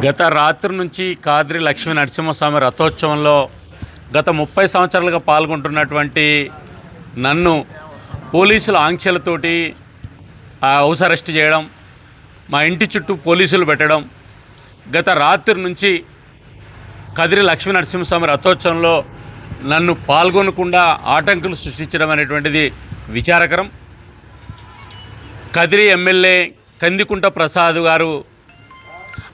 గత రాత్రి నుంచి కాద్రి లక్ష్మీ నరసింహస్వామి రథోత్సవంలో గత 30 సంవత్సరాలుగా పాల్గొంటున్నటువంటి నన్ను పోలీసుల ఆంక్షలతోటి హౌస్ అరెస్ట్ చేయడం, మా ఇంటి చుట్టూ పోలీసులు పెట్టడం, గత రాత్రి నుంచి కదిరి లక్ష్మీ నరసింహస్వామి రథోత్సవంలో నన్ను పాల్గొనకుండా ఆటంకులు సృష్టించడం అనేటువంటిది విచారకరం. కదిరి ఎమ్మెల్యే కందికుంట ప్రసాద్ గారు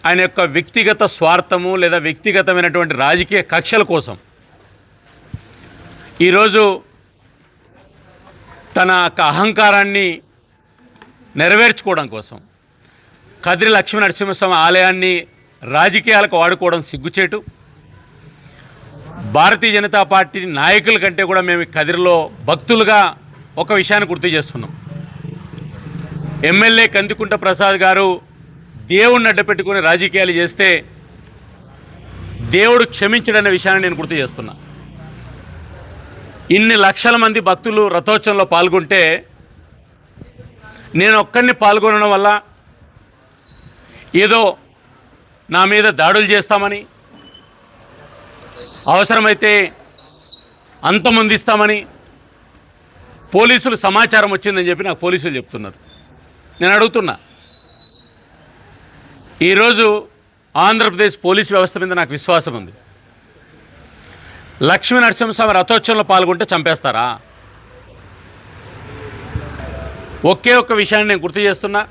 ఆయన యొక్క వ్యక్తిగత స్వార్థము లేదా వ్యక్తిగతమైనటువంటి రాజకీయ కక్షల కోసం ఈరోజు తన యొక్క అహంకారాన్ని నెరవేర్చుకోవడం కోసం కదిరి లక్ష్మీ నరసింహస్వామి ఆలయాన్ని రాజకీయాలకు వాడుకోవడం సిగ్గుచేటు. భారతీయ జనతా పార్టీ నాయకుల కంటే కూడా మేము కదిరిలో భక్తులుగా ఒక విషయాన్ని గుర్తు చేస్తున్నాం. ఎమ్మెల్యే కందికుంట ప్రసాద్ గారు దేవుడిని అడ్డపెట్టుకుని రాజకీయాలు చేస్తే దేవుడు క్షమించడనే విషయాన్ని నేను గుర్తు చేస్తున్నా. ఇన్ని లక్షల మంది భక్తులు రథోత్సవంలో పాల్గొంటే నేను ఒక్కడిని పాల్గొనడం వల్ల ఏదో నా మీద దాడులు చేస్తామని, అవసరమైతే అంతమొందిస్తామని పోలీసులు సమాచారం వచ్చిందని చెప్పి నాకు పోలీసులు చెప్తున్నారు. నేను అడుగుతున్నా, ఈరోజు ఆంధ్రప్రదేశ్ పోలీసు వ్యవస్థ మీద నాకు విశ్వాసం ఉంది. లక్ష్మీ నరసింహస్వామి రథోత్సవంలో పాల్గొంటే చంపేస్తారా? ఒకే ఒక్క విషయాన్ని నేను గుర్తు చేస్తున్నా.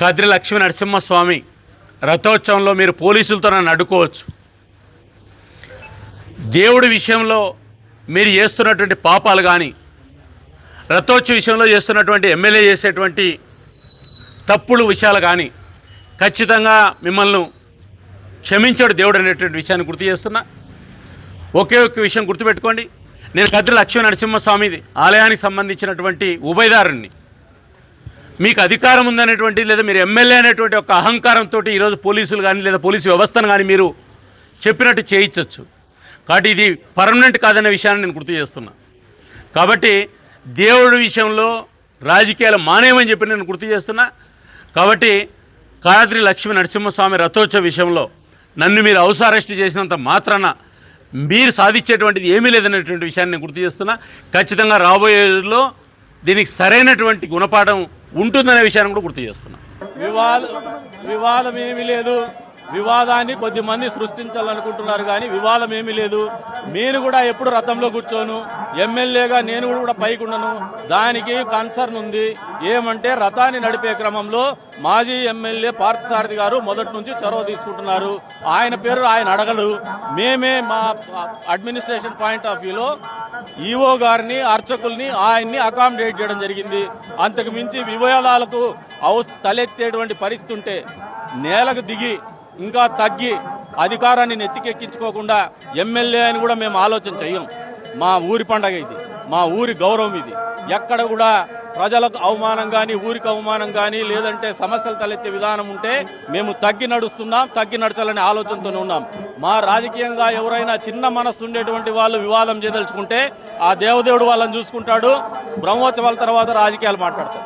కదిరి లక్ష్మీ నరసింహస్వామి రథోత్సవంలో మీరు పోలీసులతో నన్ను అడ్డుకోవచ్చు. దేవుడి విషయంలో మీరు చేస్తున్నటువంటి పాపాలు కానీ, రథోత్సవ విషయంలో చేస్తున్నటువంటి ఎమ్మెల్యే చేసేటువంటి తప్పుడు విషయాలు కానీ ఖచ్చితంగా మిమ్మల్ని క్షమించాడు దేవుడు అనేటువంటి విషయాన్ని గుర్తు చేస్తున్నా. ఒకే ఒక్క విషయం గుర్తుపెట్టుకోండి, నేను కదిరి లక్ష్మీ నరసింహస్వామి ఆలయానికి సంబంధించినటువంటి ఉభయదారుణ్ణి. మీకు అధికారం ఉందనేటువంటి లేదా మీరు ఎమ్మెల్యే అనేటువంటి ఒక అహంకారంతో ఈరోజు పోలీసులు కానీ లేదా పోలీసు వ్యవస్థను కానీ మీరు చెప్పినట్టు చేయించవచ్చు. కాబట్టి ఇది పర్మనెంట్ కాదనే విషయాన్ని నేను గుర్తు చేస్తున్నా. కాబట్టి దేవుడి విషయంలో రాజకీయాలు మానేయమని చెప్పి నేను గుర్తు చేస్తున్నా. కాబట్టి కాద్రి లక్ష్మీ నరసింహస్వామి రథోత్సవ విషయంలో నన్ను మీరు హౌస్ అరెస్ట్ చేసినంత మాత్రాన మీరు సాధించేటువంటిది ఏమీ లేదనేటువంటి విషయాన్ని నేను గుర్తు చేస్తున్నా. ఖచ్చితంగా రాబోయే రోజుల్లో దీనికి సరైనటువంటి గుణపాఠం ఉంటుందనే విషయాన్ని కూడా గుర్తు చేస్తున్నా. వివాదం ఏమీ లేదు. వివాదాన్ని కొద్దిమంది సృష్టించాలనుకుంటున్నారు కానీ వివాదం ఏమీ లేదు. నేను కూడా ఎప్పుడు రథంలో కూర్చోను, ఎమ్మెల్యేగా నేను కూడా పైకి ఉండను. దానికి కన్సర్న్ ఉంది. ఏమంటే రథాన్ని నడిపే క్రమంలో మాజీ ఎమ్మెల్యే పార్థసారథి గారు మొదటి నుంచి చొరవ తీసుకుంటున్నారు. ఆయన పేరు ఆయన అడగడు. మేమే మా అడ్మినిస్ట్రేషన్ పాయింట్ ఆఫ్ వ్యూలో ఈఓ గారిని, అర్చకుల్ని, ఆయన్ని అకామిడేట్ చేయడం జరిగింది. అంతకు మించి వివాదాలకు తలెత్తేటువంటి పరిస్థితి ఉంటే నేలకు దిగి ఇంకా తగ్గి అధికారాన్ని నెత్తికెక్కించుకోకుండా ఎమ్మెల్యే అని కూడా మేము ఆలోచన చెయ్యం. మా ఊరి పండగ ఇది, మా ఊరి గౌరవం ఇది. ఎక్కడ కూడా ప్రజలకు అవమానం కానీ, ఊరికి అవమానం కానీ, లేదంటే సమస్యలు తలెత్తే విధానం ఉంటే మేము తగ్గి నడుస్తున్నాం, తగ్గి నడచాలనే ఆలోచనతోనే ఉన్నాం. మా రాజకీయంగా ఎవరైనా చిన్న మనస్సు ఉండేటువంటి వాళ్ళు వివాదం చేయదలుచుకుంటే ఆ దేవదేవుడు వాళ్ళని చూసుకుంటాడు. బ్రహ్మోత్సవాల తర్వాత రాజకీయాలు మాట్లాడతారు.